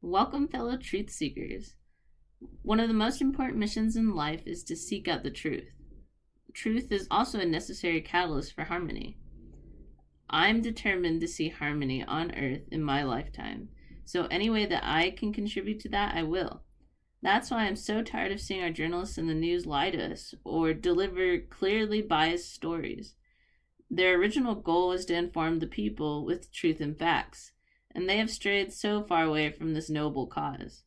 Welcome, fellow truth seekers. One of the most important missions in life is to seek out the truth. Truth is also a necessary catalyst for harmony. I'm determined to see harmony on Earth in my lifetime, so any way that I can contribute to that, I will. That's why I'm so tired of seeing our journalists in the news lie to us or deliver clearly biased stories. Their original goal was to inform the people with truth and facts, and they have strayed so far away from this noble cause.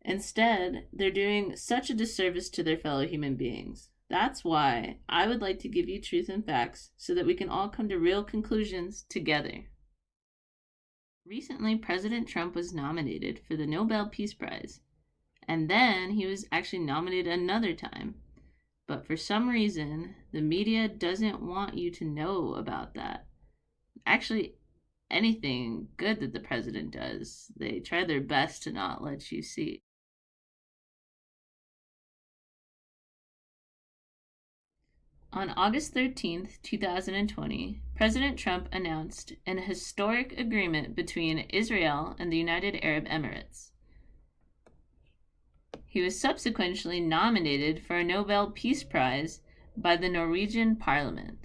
Instead, they're doing such a disservice to their fellow human beings. That's why I would like to give you truth and facts so that we can all come to real conclusions together. Recently, President Trump was nominated for the Nobel Peace Prize, and then he was actually nominated another time. But for some reason, the media doesn't want you to know about that. Actually, anything good that the president does, they try their best to not let you see. On August 13th, 2020, President Trump announced an historic agreement between Israel and the United Arab Emirates. He was subsequently nominated for a Nobel Peace Prize by the Norwegian Parliament.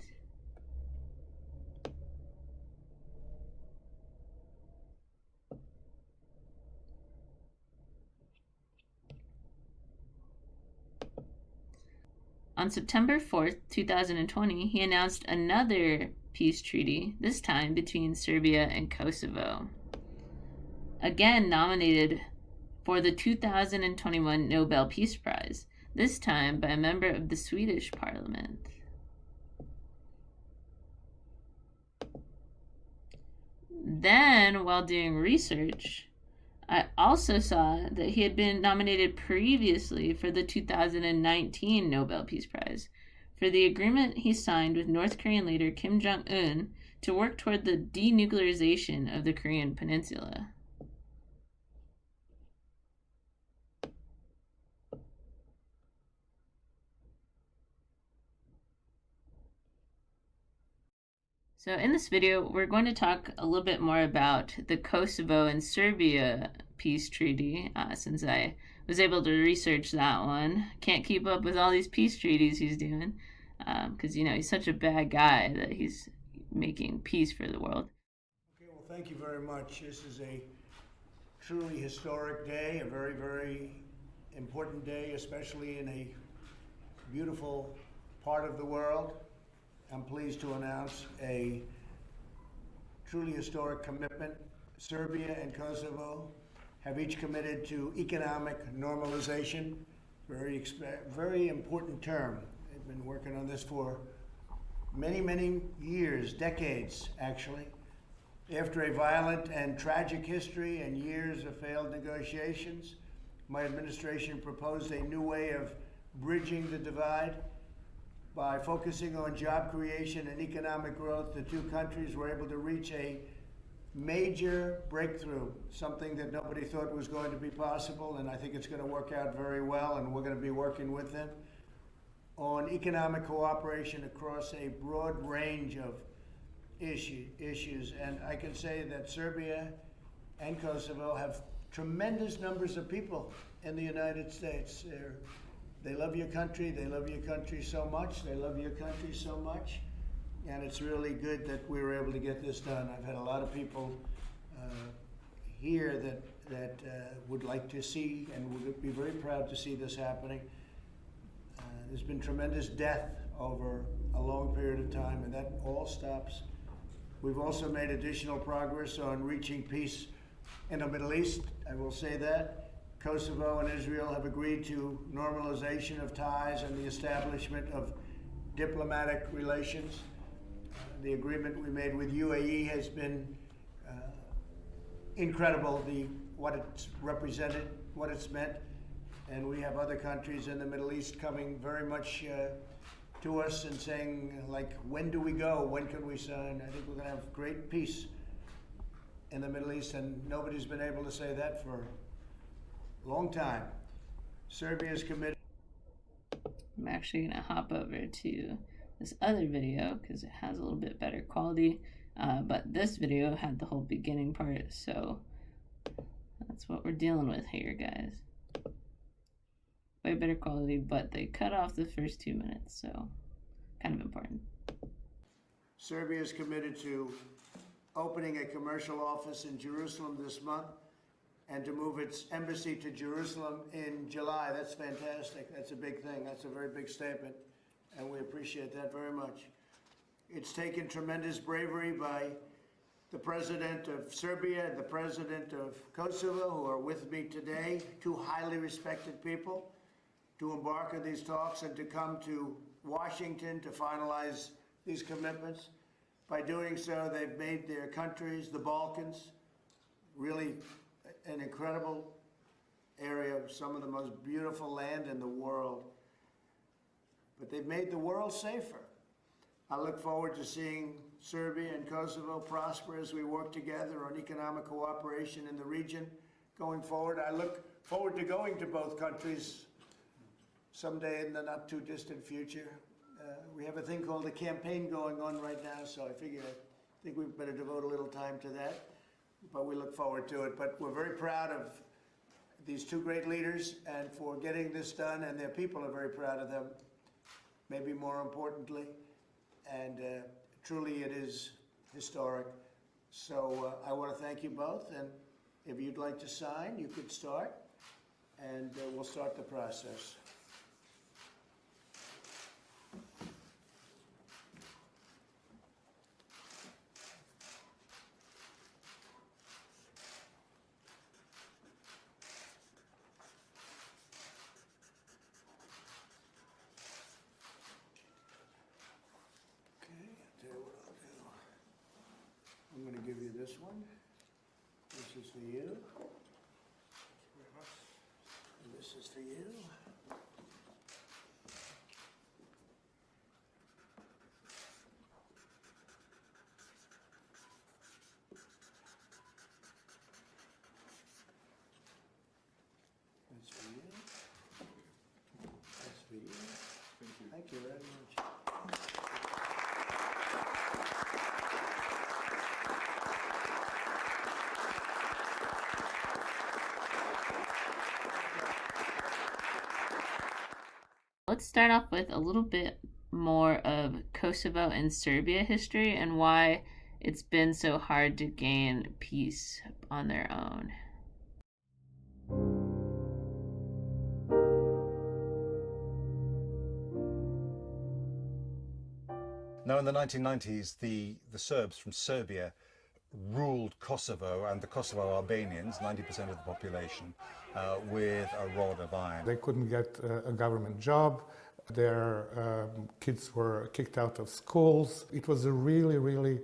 On September 4th, 2020, he announced another peace treaty, this time between Serbia and Kosovo. Again nominated for the 2021 Nobel Peace Prize, this time by a member of the Swedish parliament. Then, while doing research, I also saw that he had been nominated previously for the 2019 Nobel Peace Prize for the agreement he signed with North Korean leader Kim Jong-un to work toward the denuclearization of the Korean Peninsula. So in this video, we're going to talk a little bit more about the Kosovo and Serbia peace treaty, since I was able to research that one. Can't keep up with all these peace treaties he's doing, because, he's such a bad guy that he's making peace for the world. Okay, well, thank you very much. This is a truly historic day, a very, very important day, especially in a beautiful part of the world. I'm pleased to announce a truly historic commitment. Serbia and Kosovo have each committed to economic normalization. Very important term. They've been working on this for many, many years, decades actually. After a violent and tragic history and years of failed negotiations, my administration proposed a new way of bridging the divide. By focusing on job creation and economic growth, the two countries were able to reach a major breakthrough, something that nobody thought was going to be possible, and I think it's going to work out very well, and we're going to be working with them on economic cooperation across a broad range of issues. And I can say that Serbia and Kosovo have tremendous numbers of people in the United States. They love your country. They love your country so much. They love your country so much. And it's really good that we were able to get this done. I've had a lot of people here that would like to see and would be very proud to see this happening. There's been tremendous death over a long period of time, and that all stops. We've also made additional progress on reaching peace in the Middle East. I will say that. Kosovo and Israel have agreed to normalization of ties and the establishment of diplomatic relations. The agreement we made with UAE has been incredible, what it's represented, what it's meant. And we have other countries in the Middle East coming very much to us and saying, like, when do we go? When can we sign? I think we're going to have great peace in the Middle East, and nobody's been able to say that for long time. Serbia is committed. I'm actually going to hop over to this other video because it has a little bit better quality, but this video had the whole beginning part, so That's what we're dealing with here, guys. Way better quality, but they cut off the first 2 minutes, so kind of important. Serbia is committed to opening a commercial office in Jerusalem this month and to move its embassy to Jerusalem in July. That's fantastic. That's a big thing. That's a very big statement, and we appreciate that very much. It's taken tremendous bravery by the president of Serbia and the president of Kosovo, who are with me today, two highly respected people, to embark on these talks and to come to Washington to finalize these commitments. By doing so, they've made their countries, the Balkans, really an incredible area of some of the most beautiful land in the world. But they've made the world safer. I look forward to seeing Serbia and Kosovo prosper as we work together on economic cooperation in the region going forward. I look forward to going to both countries someday in the not too distant future. We have a thing called a campaign going on right now, so I think we better devote a little time to that. But we look forward to it. But we're very proud of these two great leaders and for getting this done, and their people are very proud of them, maybe more importantly. And truly it is historic. So I want to thank you both, and if you'd like to sign, you could start, and we'll start the process. I'm going to give you this one. This is for you. And this is for you. That's for you. That's for you. Thank you. Thank you very much. Let's start off with a little bit more of Kosovo and Serbia history and why it's been so hard to gain peace on their own. Now, in the 1990s, the Serbs from Serbia ruled Kosovo and the Kosovo Albanians, 90% of the population, with a rod of iron. They couldn't get a government job. Their kids were kicked out of schools. It was a really, really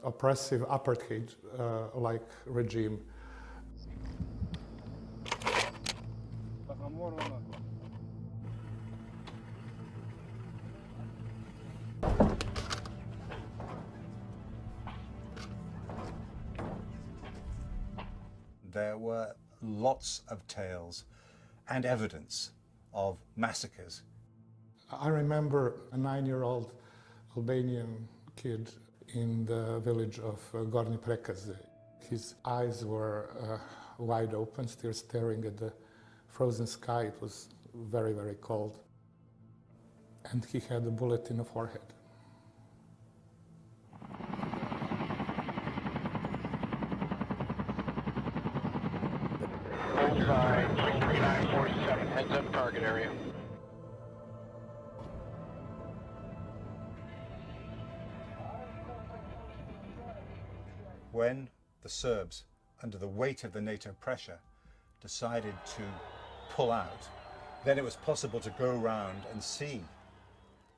oppressive apartheid-like regime. There were lots of tales and evidence of massacres. I remember a 9-year-old Albanian kid in the village of Gornji Prekaze. His eyes were wide open, still staring at the frozen sky. It was very, very cold. And he had a bullet in the forehead. Bullseye 33947, heads up target area. When the Serbs, under the weight of the NATO pressure, decided to pull out, then it was possible to go round and see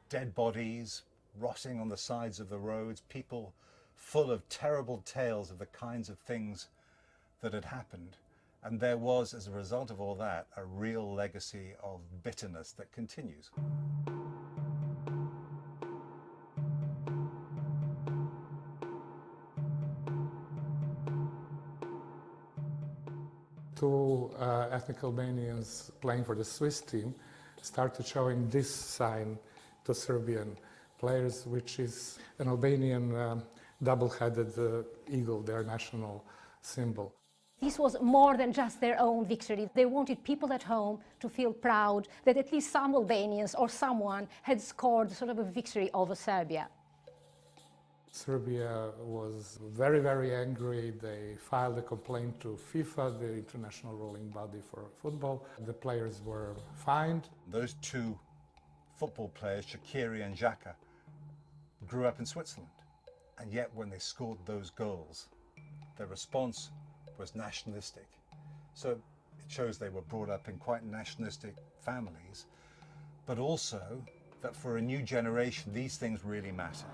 dead bodies rotting on the sides of the roads, people full of terrible tales of the kinds of things that had happened. And there was, as a result of all that, a real legacy of bitterness that continues. Two ethnic Albanians playing for the Swiss team started showing this sign to Serbian players, which is an Albanian double-headed eagle, their national symbol. This was more than just their own victory. They wanted people at home to feel proud that at least some Albanians or someone had scored sort of a victory over Serbia. Serbia was very, very angry. They filed a complaint to FIFA, the international ruling body for football. The players were fined. Those two football players, Shaqiri and Xhaka, grew up in Switzerland. And yet when they scored those goals, their response was nationalistic. So it shows they were brought up in quite nationalistic families, but also that for a new generation, these things really matter.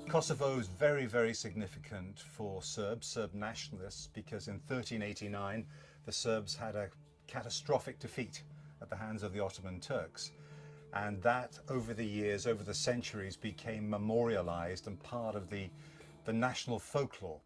Kosovo is very, very significant for Serbs, Serb nationalists, because in 1389 the Serbs had a catastrophic defeat at the hands of the Ottoman Turks. And that, over the years, over the centuries, became memorialized and part of the national folklore.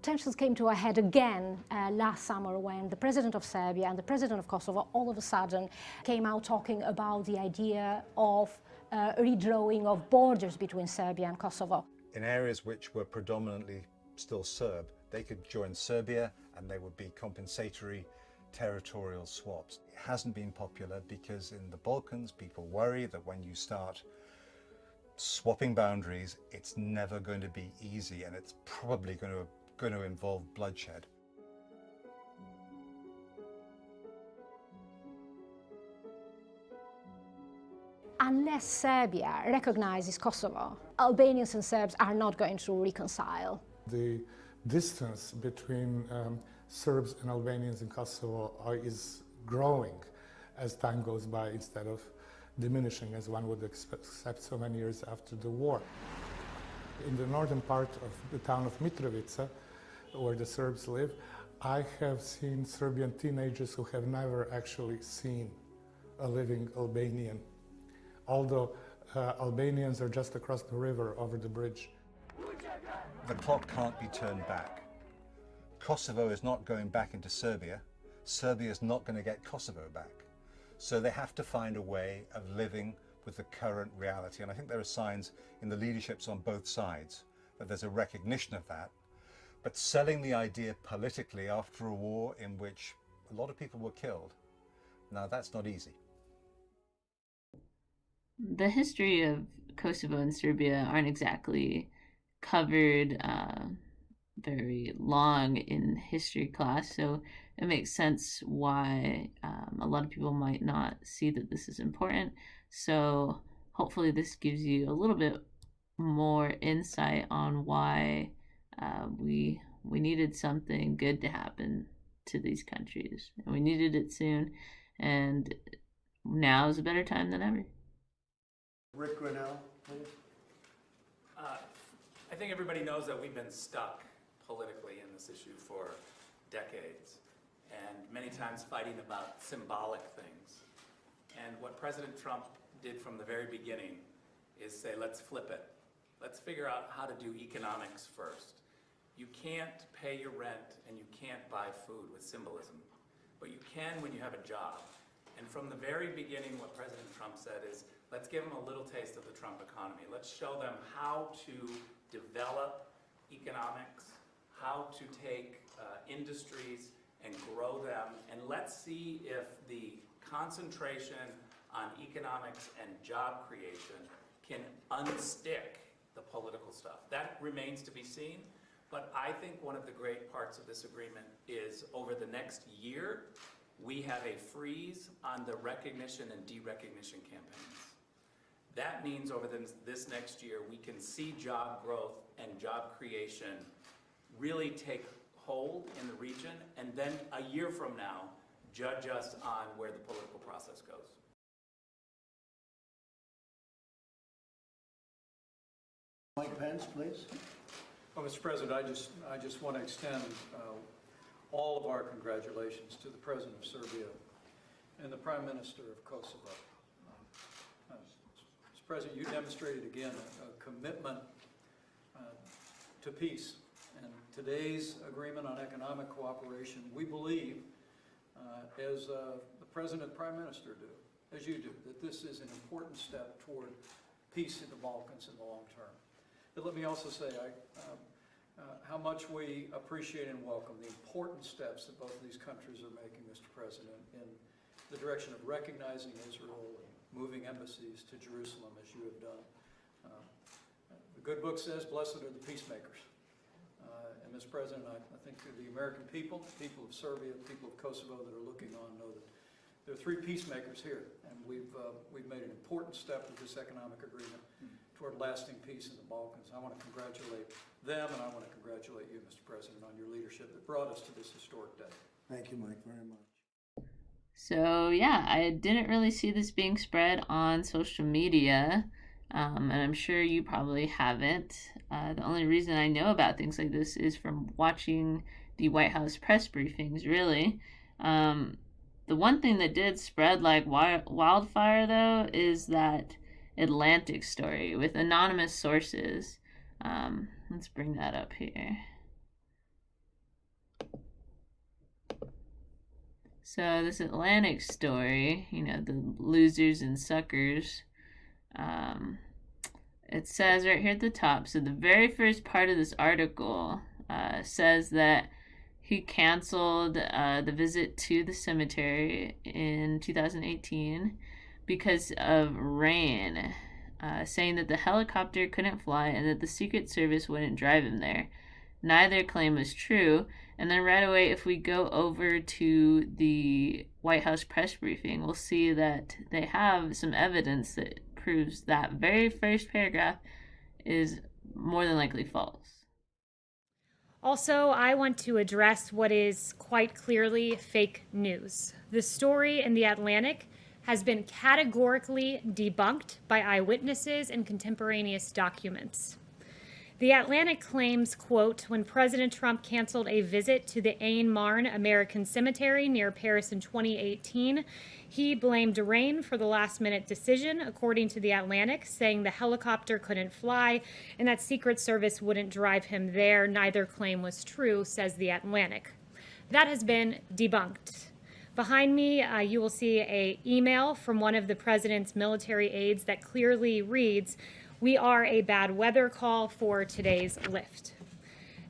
Tensions came to a head again last summer when the president of Serbia and the president of Kosovo all of a sudden came out talking about the idea of redrawing of borders between Serbia and Kosovo. In areas which were predominantly still Serb, they could join Serbia and there would be compensatory territorial swaps. It hasn't been popular because in the Balkans people worry that when you start swapping boundaries, it's never going to be easy and it's probably going to involve bloodshed. Unless Serbia recognizes Kosovo, Albanians and Serbs are not going to reconcile. The distance between Serbs and Albanians in Kosovo is growing as time goes by instead of diminishing as one would expect so many years after the war. In the northern part of the town of Mitrovica, where the Serbs live, I have seen Serbian teenagers who have never actually seen a living Albanian, although Albanians are just across the river over the bridge. The clock can't be turned back. Kosovo is not going back into Serbia. Serbia is not going to get Kosovo back. So they have to find a way of living with the current reality. And I think there are signs in the leaderships on both sides that there's a recognition of that. But selling the idea politically after a war in which a lot of people were killed, now that's not easy. The history of Kosovo and Serbia aren't exactly covered very long in history class, so it makes sense why a lot of people might not see that this is important. So hopefully this gives you a little bit more insight on why we needed something good to happen to these countries, and we needed it soon, and now is a better time than ever. Rick Grinnell, please. I think everybody knows that we've been stuck politically in this issue for decades, and many times fighting about symbolic things. And what President Trump did from the very beginning is say, let's flip it. Let's figure out how to do economics first. You can't pay your rent and you can't buy food with symbolism, but you can when you have a job. And from the very beginning, what President Trump said is, let's give them a little taste of the Trump economy. Let's show them how to develop economics, how to take industries and grow them, and let's see if the concentration on economics and job creation can unstick the political stuff. That remains to be seen, but I think one of the great parts of this agreement is over the next year, we have a freeze on the recognition and derecognition campaigns. That means over this next year, we can see job growth and job creation really take hold in the region, and then a year from now, judge us on where the political process goes. Mike Pence, please. Well, Mr. President, I just want to extend all of our congratulations to the President of Serbia and the Prime Minister of Kosovo. Mr. President, you demonstrated again a commitment to peace. And today's agreement on economic cooperation, we believe, as the President and Prime Minister do, as you do, that this is an important step toward peace in the Balkans in the long term. But let me also say how much we appreciate and welcome the important steps that both of these countries are making, Mr. President, in the direction of recognizing Israel and moving embassies to Jerusalem, as you have done. The good book says, blessed are the peacemakers. And Mr. President, I think the American people, the people of Serbia, the people of Kosovo that are looking on know that there are 3 peacemakers here, and we've made an important step with this economic agreement toward lasting peace in the Balkans. I want to congratulate them, and I want to congratulate you, Mr. President, on your leadership that brought us to this historic day. Thank you, Mike, very much. So yeah, I didn't really see this being spread on social media, and I'm sure you probably haven't. The only reason I know about things like this is from watching the White House press briefings, really. The one thing that did spread like wildfire, though, is that Atlantic story with anonymous sources. Let's bring that up here. So this Atlantic story, you know, the losers and suckers, it says right here at the top, so the very first part of this article says that he canceled the visit to the cemetery in 2018 because of rain, saying that the helicopter couldn't fly and that the Secret Service wouldn't drive him there. Neither claim was true. And then right away, if we go over to the White House press briefing, we'll see that they have some evidence that proves that very first paragraph is more than likely false. Also, I want to address what is quite clearly fake news. The story in The Atlantic has been categorically debunked by eyewitnesses and contemporaneous documents. The Atlantic claims, quote, when President Trump canceled a visit to the Ain Marne American Cemetery near Paris in 2018, he blamed rain for the last-minute decision, according to The Atlantic, saying the helicopter couldn't fly and that Secret Service wouldn't drive him there. Neither claim was true, says The Atlantic. That has been debunked. Behind me, you will see an email from one of the president's military aides that clearly reads, "We are a bad weather call for today's lift."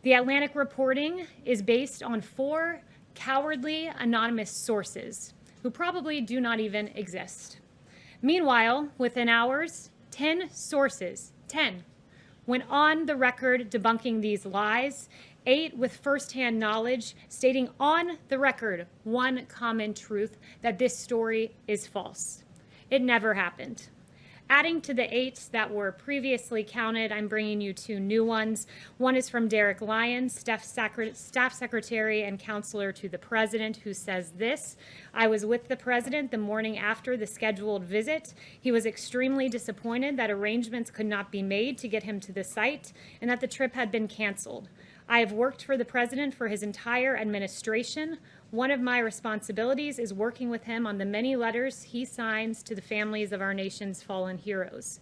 The Atlantic reporting is based on 4 cowardly anonymous sources who probably do not even exist. Meanwhile, within hours, 10 sources, 10, went on the record debunking these lies, 8 with firsthand knowledge, stating on the record one common truth, that this story is false. It never happened. Adding to the 8 that were previously counted, I'm bringing you 2 new ones. One is from Derek Lyons, staff secretary and counselor to the president, who says this: I was with the president the morning after the scheduled visit. He was extremely disappointed that arrangements could not be made to get him to the site and that the trip had been canceled. I have worked for the president for his entire administration. One of my responsibilities is working with him on the many letters he signs to the families of our nation's fallen heroes.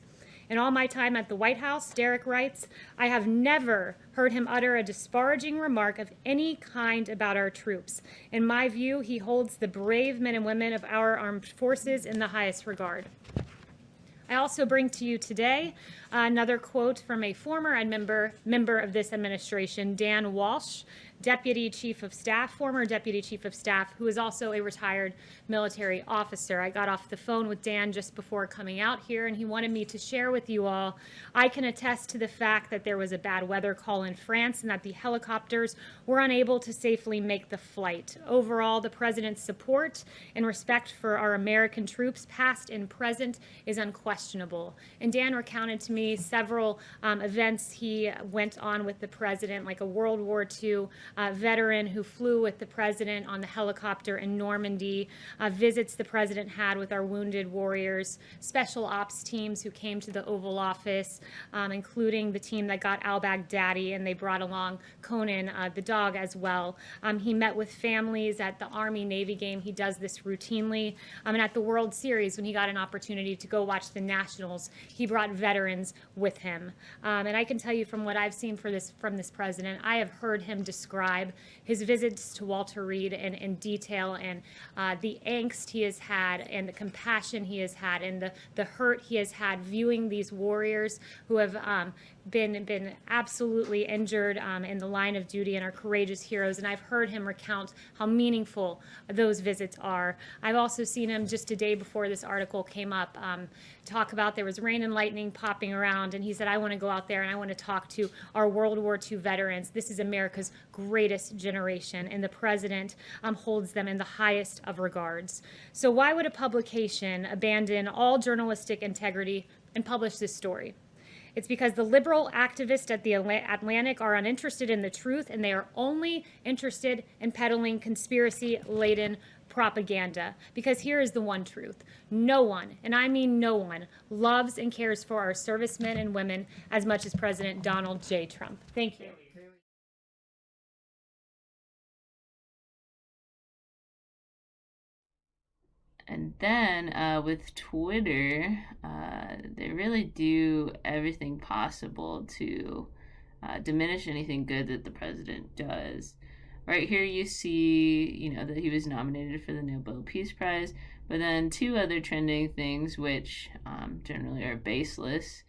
In all my time at the White House, Derek writes, I have never heard him utter a disparaging remark of any kind about our troops. In my view, he holds the brave men and women of our armed forces in the highest regard. I also bring to you today another quote from a former and member of this administration, Dan Walsh, Deputy Chief of Staff, former Deputy Chief of Staff, who is also a retired military officer. I got off the phone with Dan just before coming out here, and he wanted me to share with you all. I can attest to the fact that there was a bad weather call in France and that the helicopters were unable to safely make the flight. Overall, the president's support and respect for our American troops, past and present, is unquestionable. And Dan recounted to me several events he went on with the president, like a World War II veteran who flew with the president on the helicopter in Normandy, visits the president had with our wounded warriors, special ops teams who came to the Oval Office, including the team that got al-Baghdadi, and they brought along Conan, the dog, as well. He met with families at the Army-Navy game. He does this routinely. And at the World Series, when he got an opportunity to go watch the Nationals, he brought veterans with him. And I can tell you from what I've seen from this president, I have heard him describe his visits to Walter Reed in detail, and the angst he has had, and the compassion he has had, and the hurt he has had viewing these warriors who have been absolutely injured in the line of duty and are courageous heroes. And I've heard him recount how meaningful those visits are. I've also seen him just a day before this article came up talk about there was rain and lightning popping around, and he said, I want to go out there and I want to talk to our World War II veterans. This is America's greatest generation, and the president holds them in the highest of regards. So why would a publication abandon all journalistic integrity and publish this story? It's because the liberal activists at the Atlantic are uninterested in the truth, and they are only interested in peddling conspiracy-laden propaganda. Because here is the one truth. No one, and I mean no one, loves and cares for our servicemen and women as much as President Donald J. Trump. Thank you. And then with Twitter, they really do everything possible to diminish anything good that the president does. Right here you see, that he was nominated for the Nobel Peace Prize, but then two other trending things, which generally are baseless,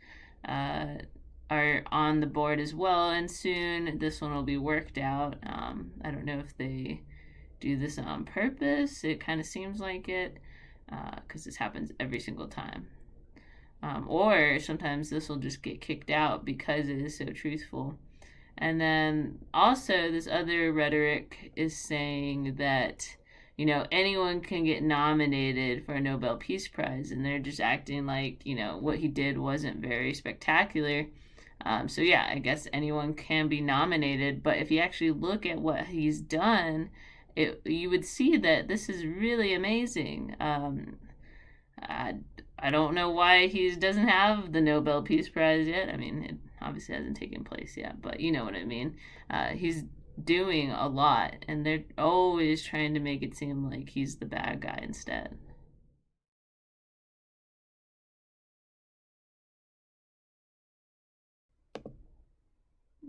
are on the board as well, and soon this one will be worked out. I don't know if they do this on purpose. It kind of seems like it, because this happens every single time. Or sometimes this will just get kicked out because it is so truthful. And then also this other rhetoric is saying that, anyone can get nominated for a Nobel Peace Prize, and they're just acting like, what he did wasn't very spectacular. So yeah, I guess anyone can be nominated, but if you actually look at what he's done, you would see that this is really amazing. I don't know why he doesn't have the Nobel Peace Prize yet. I mean, it obviously hasn't taken place yet, but you know what I mean. He's doing a lot, and they're always trying to make it seem like he's the bad guy instead.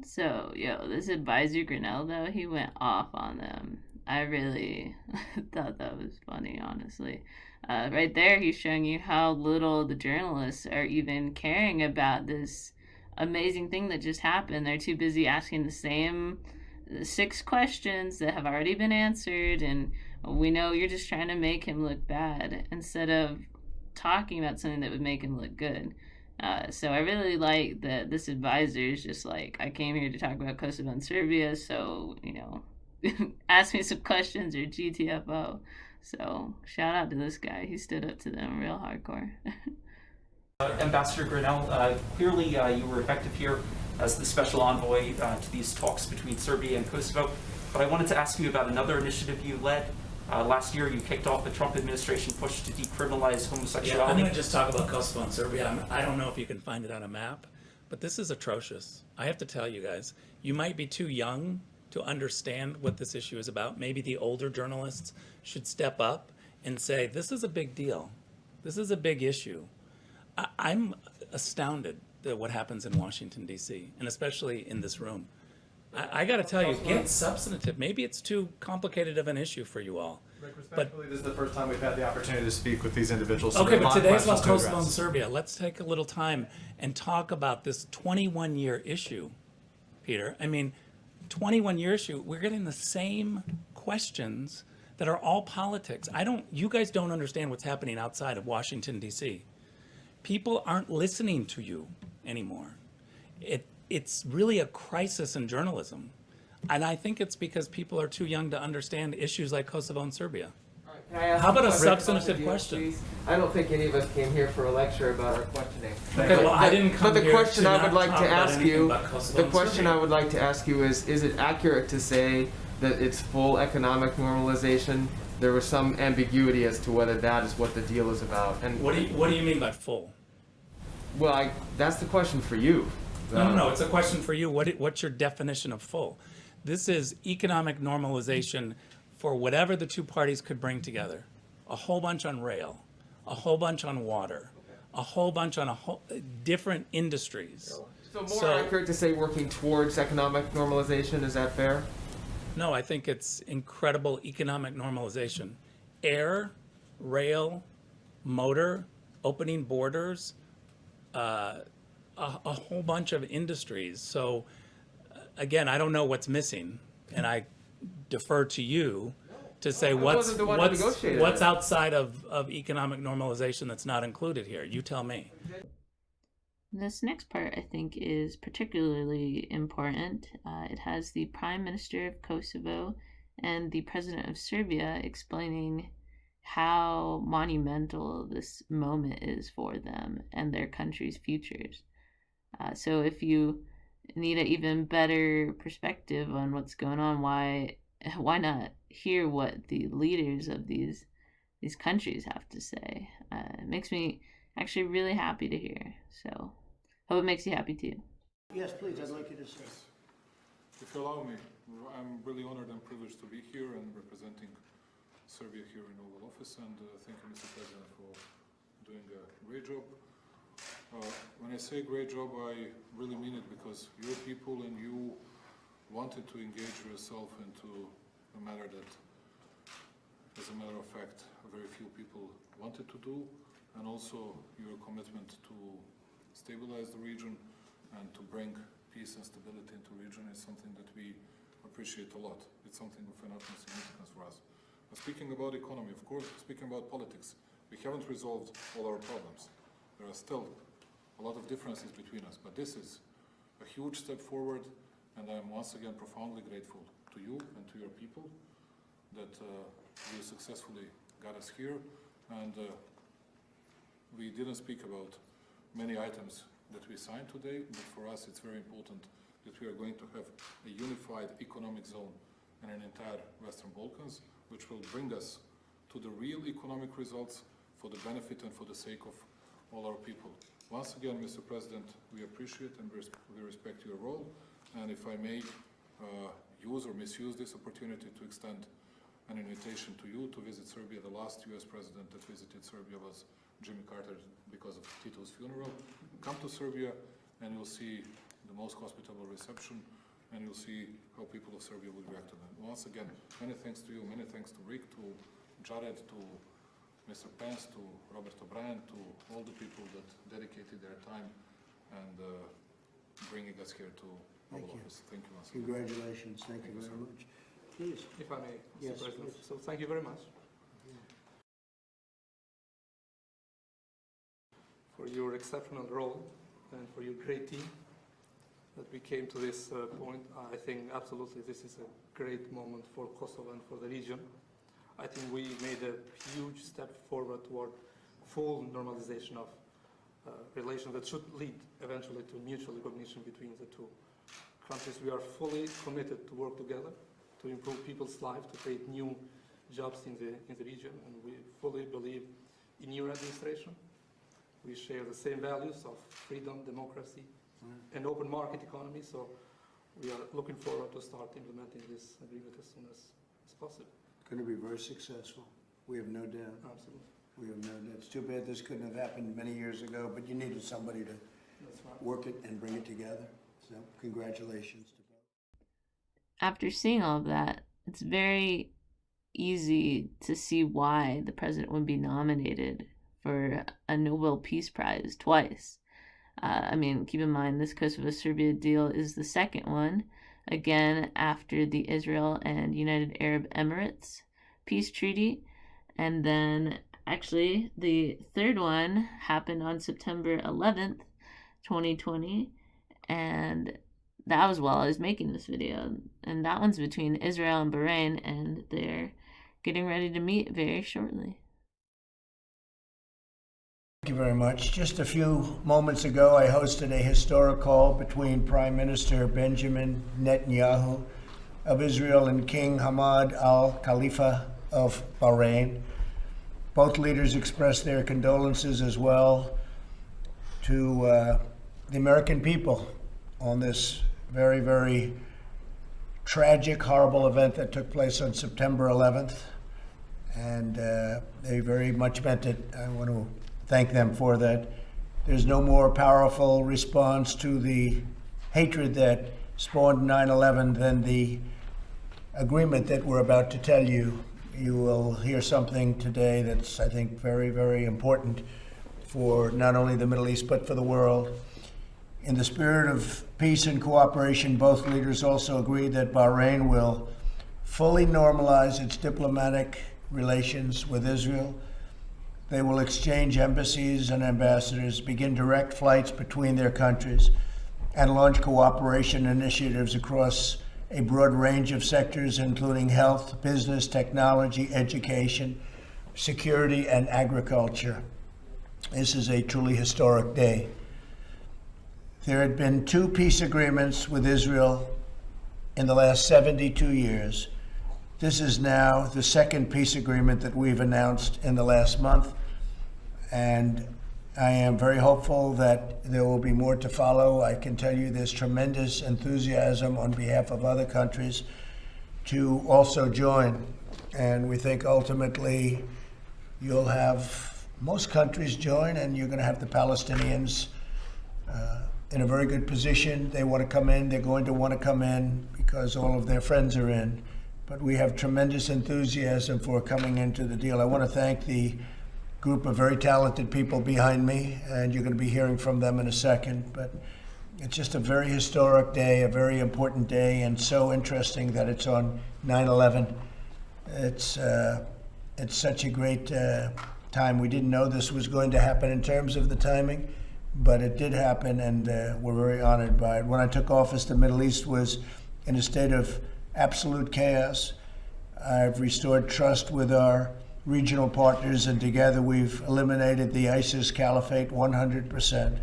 So, this advisor Grinnell, though, he went off on them. I really thought that was funny, honestly. Right there, he's showing you how little the journalists are even caring about this amazing thing that just happened. They're too busy asking the same 6 questions that have already been answered, and we know you're just trying to make him look bad instead of talking about something that would make him look good. So I really like that this advisor is just like, I came here to talk about Kosovo and Serbia, so, ask me some questions or GTFO. So shout out to this guy. He stood up to them real hardcore. Ambassador Grinnell, clearly you were effective here as the special envoy to these talks between Serbia and Kosovo, but I wanted to ask you about another initiative you led. Last year you kicked off the Trump administration push to decriminalize homosexuality. Yeah, I'm going to just talk about Kosovo and Serbia. I don't know if you can find it on a map, but this is atrocious. I have to tell you guys, you might be too young to understand what this issue is about. Maybe the older journalists should step up and say, this is a big deal. This is a big issue. I'm astounded at what happens in Washington, D.C., and especially in this room. I got to tell you, get substantive. Maybe it's too complicated of an issue for you all. Rick, respectfully, this is the first time we've had the opportunity to speak with these individuals. So okay, but today's about Kosovo and Serbia. Let's take a little time and talk about this 21-year issue, Peter. I mean, 21-year issue. We're getting the same questions that are all politics. You guys don't understand what's happening outside of Washington, D.C. People aren't listening to you anymore. It's really a crisis in journalism. And I think it's because people are too young to understand issues like Kosovo and Serbia. All right, How about a substantive question? Please? I don't think any of us came here for a lecture about our questioning. Okay, well, I didn't come But the here question to I not would like talk to about ask anything you, about Kosovo the and question Serbia. I would like to ask you is it accurate to say that it's full economic normalization? There was some ambiguity as to whether that is what the deal is about. And What do you mean by full? well, that's the question for you. No, it's a question for you. What's your definition of full? This is economic normalization for whatever the two parties could bring together. A whole bunch on rail, a whole bunch on water, a whole bunch on different industries. So more accurate to say working towards economic normalization, is that fair? No, I think it's incredible economic normalization. Air, rail, motor, opening borders, a whole bunch of industries. So again, I don't know what's missing, and I defer to you to say what's outside of economic normalization that's not included here. You tell me. This next part, I think, is particularly important. It has the Prime Minister of Kosovo and the President of Serbia explaining how monumental this moment is for them and their country's futures. So if you need an even better perspective on what's going on, why not hear what the leaders of these countries have to say? It makes me actually really happy to hear. So hope it makes you happy too. Yes, please, I'd like you to say. If you allow me, I'm really honored and privileged to be here and representing Serbia here in Oval Office, and thank you, Mr. President, for doing a great job. When I say great job, I really mean it, because your people and you wanted to engage yourself into a matter that, as a matter of fact, very few people wanted to do, and also your commitment to stabilize the region and to bring peace and stability into the region is something that we appreciate a lot. It's something of an utmost significance for us. Speaking about economy, of course, speaking about politics, we haven't resolved all our problems. There are still a lot of differences between us, but this is a huge step forward, and I'm once again profoundly grateful to you and to your people that you successfully got us here. And we didn't speak about many items that we signed today, but for us it's very important that we are going to have a unified economic zone in an entire Western Balkans, which will bring us to the real economic results for the benefit and for the sake of all our people. Once again, Mr. President, we appreciate and we respect your role, and if I may use or misuse this opportunity to extend an invitation to you to visit Serbia. The last US president that visited Serbia was Jimmy Carter because of Tito's funeral. Come to Serbia and you'll see the most hospitable reception, and you'll see how people of Serbia would react to them. Once again, many thanks to you, many thanks to Rick, to Jared, to Mr. Pence, to Robert O'Brien, to all the people that dedicated their time and bringing us here to Oval Office. Thank you once again. Congratulations. Thank you very much. Please. If I may, Mr. Yes, President. please. So thank you very much for your exceptional role and for your great team that we came to this point. I think absolutely this is a great moment for Kosovo and for the region. I think we made a huge step forward toward full normalization of relations that should lead eventually to mutual recognition between the two countries. We are fully committed to work together to improve people's lives, to create new jobs in the region, and we fully believe in your administration. We share the same values of freedom, democracy, and open market economy, so we are looking forward to start implementing this agreement as soon as possible. Going to be very successful. We have no doubt. Absolutely. We have no doubt. It's too bad this couldn't have happened many years ago, but you needed somebody to work it and bring it together. So congratulations to both. After seeing all of that, it's very easy to see why the president would be nominated for a Nobel Peace Prize twice. I mean, keep in mind, this Kosovo-Serbia deal is the second one, again after the Israel and United Arab Emirates Peace Treaty. And then, actually, the third one happened on September 11th, 2020. And that was while I was making this video. And that one's between Israel and Bahrain, and they're getting ready to meet very shortly. Thank you very much. Just a few moments ago, I hosted a historic call between Prime Minister Benjamin Netanyahu of Israel and King Hamad Al Khalifa of Bahrain. Both leaders expressed their condolences as well to the American people on this very, very tragic, horrible event that took place on September 11th. And they very much meant it. I want to thank them for that. There's no more powerful response to the hatred that spawned 9/11 than the agreement that we're about to tell you. You will hear something today that's, I think, very, very important for not only the Middle East, but for the world. In the spirit of peace and cooperation, both leaders also agreed that Bahrain will fully normalize its diplomatic relations with Israel. They will exchange embassies and ambassadors, begin direct flights between their countries, and launch cooperation initiatives across a broad range of sectors, including health, business, technology, education, security, and agriculture. This is a truly historic day. There had been 2 peace agreements with Israel in the last 72 years. This is now the 2nd peace agreement that we've announced in the last month, and I am very hopeful that there will be more to follow. I can tell you there's tremendous enthusiasm on behalf of other countries to also join, and we think ultimately you'll have most countries join, and you're going to have the Palestinians in a very good position. They want to come in, they're going to want to come in because all of their friends are in. But we have tremendous enthusiasm for coming into the deal. I want to thank the group of very talented people behind me, and you're going to be hearing from them in a second. But it's just a very historic day, a very important day, and so interesting that it's on 9/11. It's such a great time. We didn't know this was going to happen in terms of the timing, but it did happen, and we're very honored by it. When I took office, the Middle East was in a state of absolute chaos. I've restored trust with our regional partners, and together we've eliminated the ISIS caliphate 100%,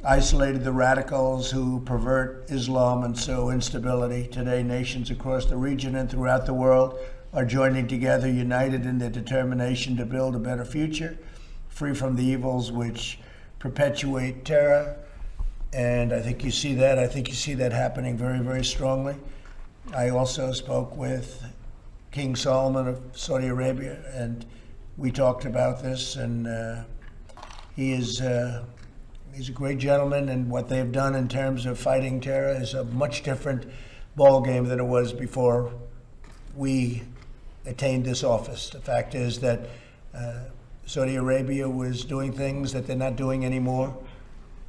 isolated the radicals who pervert Islam and sow instability. Today, nations across the region and throughout the world are joining together, united in their determination to build a better future, free from the evils which perpetuate terror. And I think you see that. I think you see that happening very, very strongly. I also spoke with King Salman of Saudi Arabia, and we talked about this, and he's a great gentleman, and what they've done in terms of fighting terror is a much different ballgame than it was before we attained this office. The fact is that Saudi Arabia was doing things that they're not doing anymore,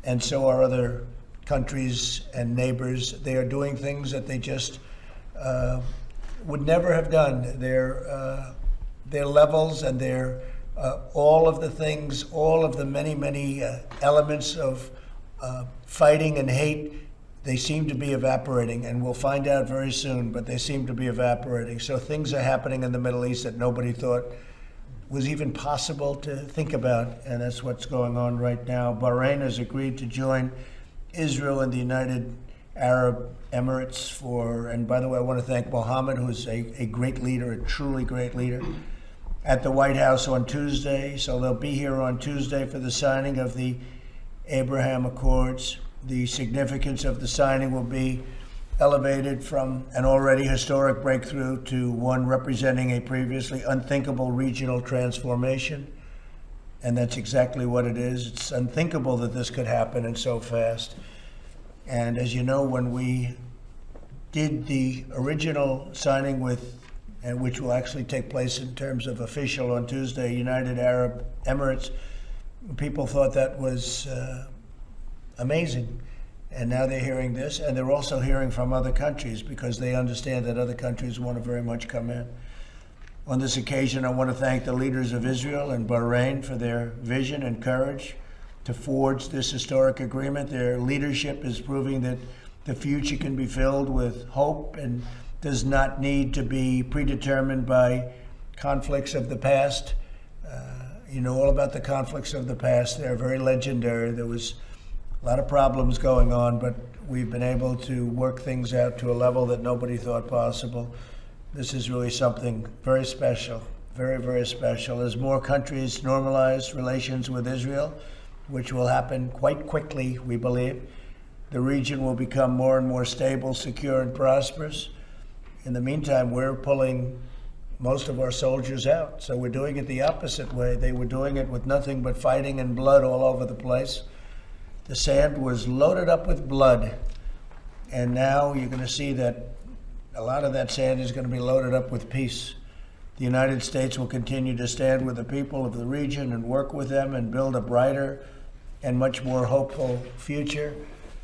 and so are other countries and neighbors. They are doing things that they just would never have done. Their levels and their all of the things, all of the many elements of fighting and hate, they seem to be evaporating, and we'll find out very soon, but they seem to be evaporating. So things are happening in the Middle East that nobody thought was even possible to think about, and that's what's going on right now. Bahrain has agreed to join Israel and the United Arab Emirates and by the way, I want to thank Mohammed, who's a great leader, a truly great leader, at the White House on Tuesday. So they'll be here on Tuesday for the signing of the Abraham Accords. The significance of the signing will be elevated from an already historic breakthrough to one representing a previously unthinkable regional transformation. And that's exactly what it is. It's unthinkable that this could happen and so fast. And as you know, when we did the original signing which will actually take place in terms of official on Tuesday, United Arab Emirates, people thought that was amazing. And now they're hearing this, and they're also hearing from other countries because they understand that other countries want to very much come in. On this occasion, I want to thank the leaders of Israel and Bahrain for their vision and courage to forge this historic agreement. Their leadership is proving that the future can be filled with hope and does not need to be predetermined by conflicts of the past. You know all about the conflicts of the past. They're very legendary. There was a lot of problems going on, but we've been able to work things out to a level that nobody thought possible. This is really something very special, very, very special. As more countries normalize relations with Israel, which will happen quite quickly, we believe, the region will become more and more stable, secure, and prosperous. In the meantime, we're pulling most of our soldiers out. So we're doing it the opposite way. They were doing it with nothing but fighting and blood all over the place. The sand was loaded up with blood. And now you're going to see that a lot of that sand is going to be loaded up with peace. The United States will continue to stand with the people of the region and work with them and build a brighter and much more hopeful future.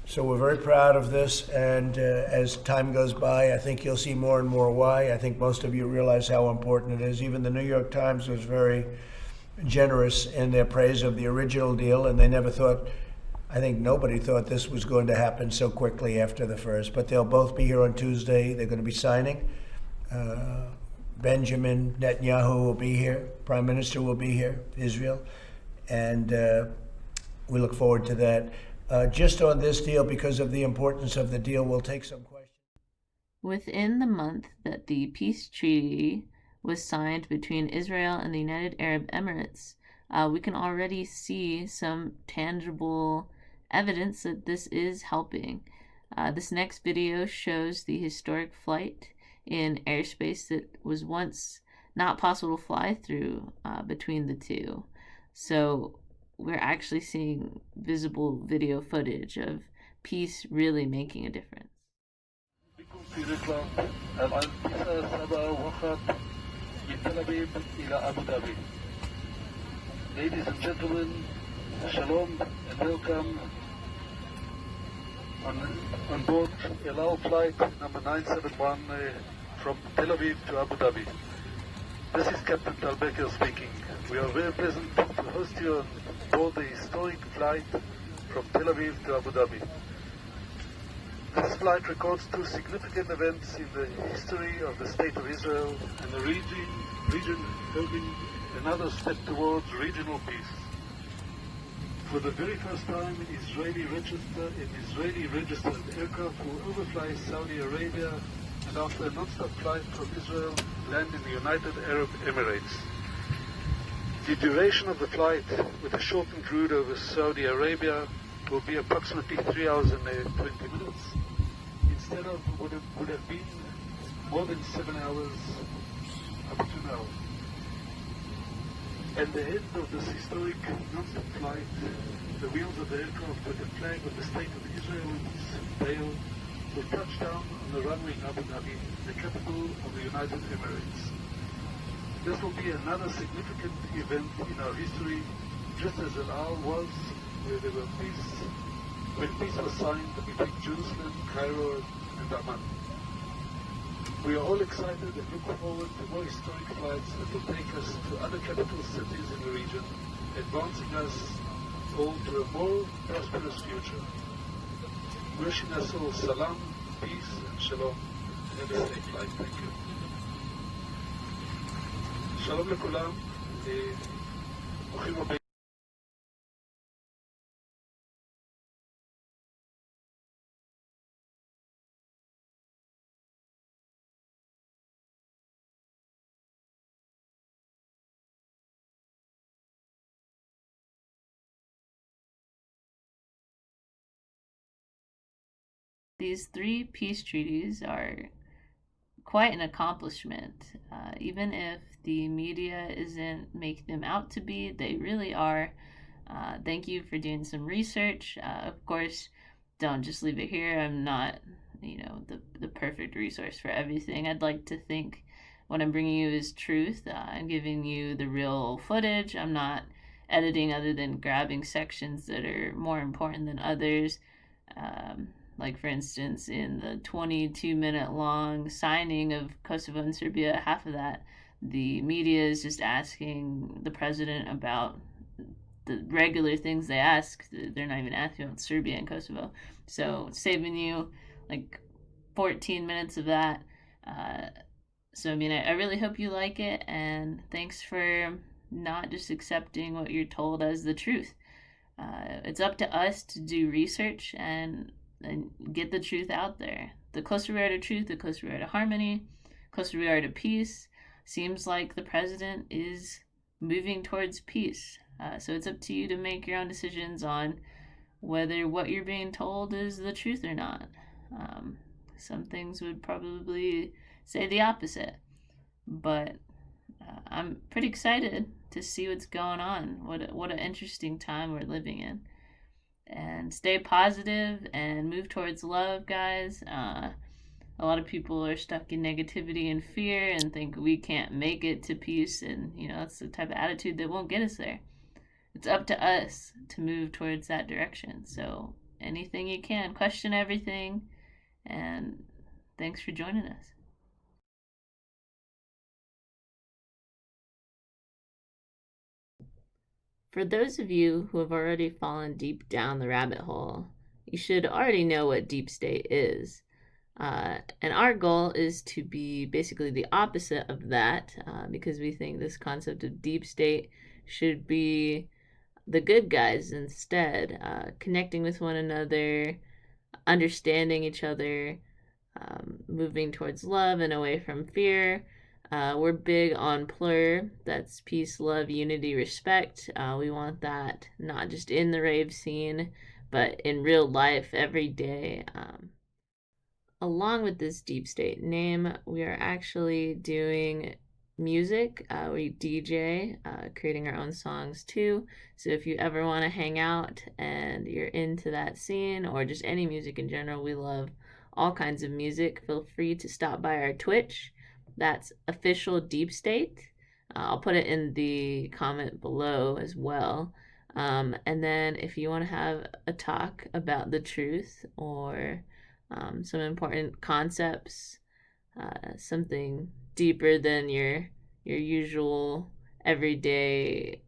So we're very proud of this, and as time goes by, I think you'll see more and more why. I think most of you realize how important it is. Even the New York Times was very generous in their praise of the original deal, and they never thought, I think nobody thought this was going to happen so quickly after the first. But they'll both be here on Tuesday. They're going to be signing. Benjamin Netanyahu will be here. Prime Minister will be here, Israel. And we look forward to that. Just on this deal, because of the importance of the deal, we'll take some questions. Within the month that the peace treaty was signed between Israel and the United Arab Emirates, we can already see some tangible evidence that this is helping. This next video shows the historic flight in airspace that was once not possible to fly through between the two. So we're actually seeing visible video footage of peace really making a difference. Ladies and gentlemen, shalom and welcome on board El Al flight number 971 from Tel Aviv to Abu Dhabi. This is Captain Tal Becker speaking. We are very pleasant to host you on board the historic flight from Tel Aviv to Abu Dhabi. This flight records two significant events in the history of the State of Israel and the region building another step towards regional peace. For the very first time, an Israeli registered aircraft will overfly Saudi Arabia and after a non-stop flight from Israel, land in the United Arab Emirates. The duration of the flight, with a shortened route over Saudi Arabia, will be approximately 3 hours and 20 minutes, instead of would have been more than 7 hours up to now. At the end of this historic non-stop flight, the wheels of the aircraft with the flag of the State of Israel in its tail will touch down on the runway in Abu Dhabi, the capital of the United Emirates. This will be another significant event in our history, just as El Al was, when peace was signed between Jerusalem, Cairo, and Amman. We are all excited and look forward to more historic flights that will take us to other capital cities in the region, advancing us all to a more prosperous future. Wishing us all salam, peace, and shalom. Have a safe flight. Thank you. Shalom לכולם. ברוכים הבאים. These three peace treaties are quite an accomplishment. Even if the media isn't making them out to be, they really are. Thank you for doing some research. Of course, don't just leave it here. I'm not, the perfect resource for everything. I'd like to think what I'm bringing you is truth. I'm giving you the real footage. I'm not editing other than grabbing sections that are more important than others. Like, for instance, in the 22-minute long signing of Kosovo and Serbia, half of that, the media is just asking the president about the regular things they ask. They're not even asking about Serbia and Kosovo. So saving you like 14 minutes of that. So, I mean, I really hope you like it, and thanks for not just accepting what you're told as the truth. It's up to us to do research and get the truth out there. The closer we are to truth, the closer we are to harmony, closer we are to peace. Seems like the president is moving towards peace. So it's up to you to make your own decisions on whether what you're being told is the truth or not. Some things would probably say the opposite, but I'm pretty excited to see what's going on. What an interesting time we're living in. And stay positive and move towards love, guys. A lot of people are stuck in negativity and fear and think we can't make it to peace, and that's the type of attitude that won't get us there. It's up to us to move towards that direction. So anything you can, question everything, and thanks for joining us. For those of you who have already fallen deep down the rabbit hole, you should already know what deep state is. And our goal is to be basically the opposite of that, because we think this concept of deep state should be the good guys instead, connecting with one another, understanding each other, moving towards love and away from fear. We're big on plur. That's peace, love, unity, respect. We want that not just in the rave scene, but in real life every day. Along with this deep state name, we are actually doing music. We DJ, creating our own songs too. So if you ever want to hang out and you're into that scene or just any music in general, we love all kinds of music. Feel free to stop by our Twitch. That's official deep state. I'll put it in the comment below as well. And then if you want to have a talk about the truth or some important concepts, something deeper than your usual everyday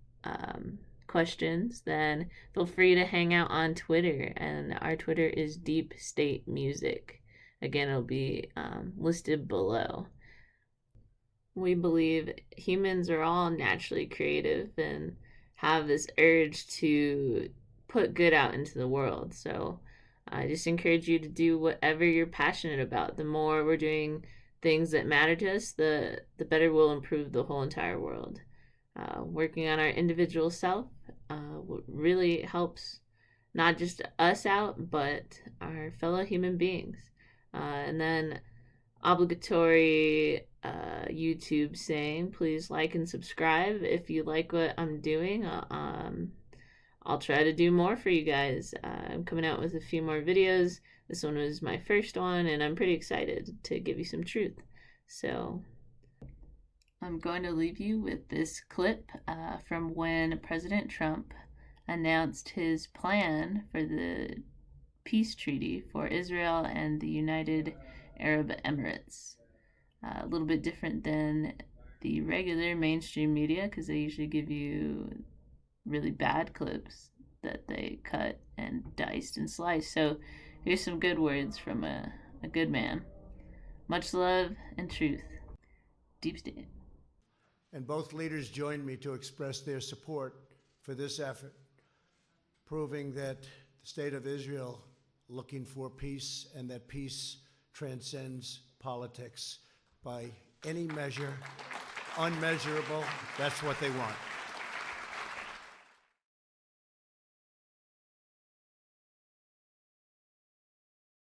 questions, then feel free to hang out on Twitter. And our Twitter is Deep State Music. Again, it'll be listed below. We believe humans are all naturally creative and have this urge to put good out into the world. So I just encourage you to do whatever you're passionate about. The more we're doing things that matter to us, the better we'll improve the whole entire world. Working on our individual self really helps not just us out, but our fellow human beings. And then obligatory YouTube saying, please like and subscribe if you like what I'm doing. I'll try to do more for you guys. I'm coming out with a few more videos. This one was my first one, and I'm pretty excited to give you some truth. So I'm going to leave you with this clip from when President Trump announced his plan for the peace treaty for Israel and the United Arab Emirates. A little bit different than the regular mainstream media, because they usually give you really bad clips that they cut and diced and sliced. So here's some good words from a good man. Much love and truth. Deep State. And both leaders joined me to express their support for this effort, proving that the state of Israel looking for peace, and that peace transcends politics by any measure, unmeasurable. That's what they want.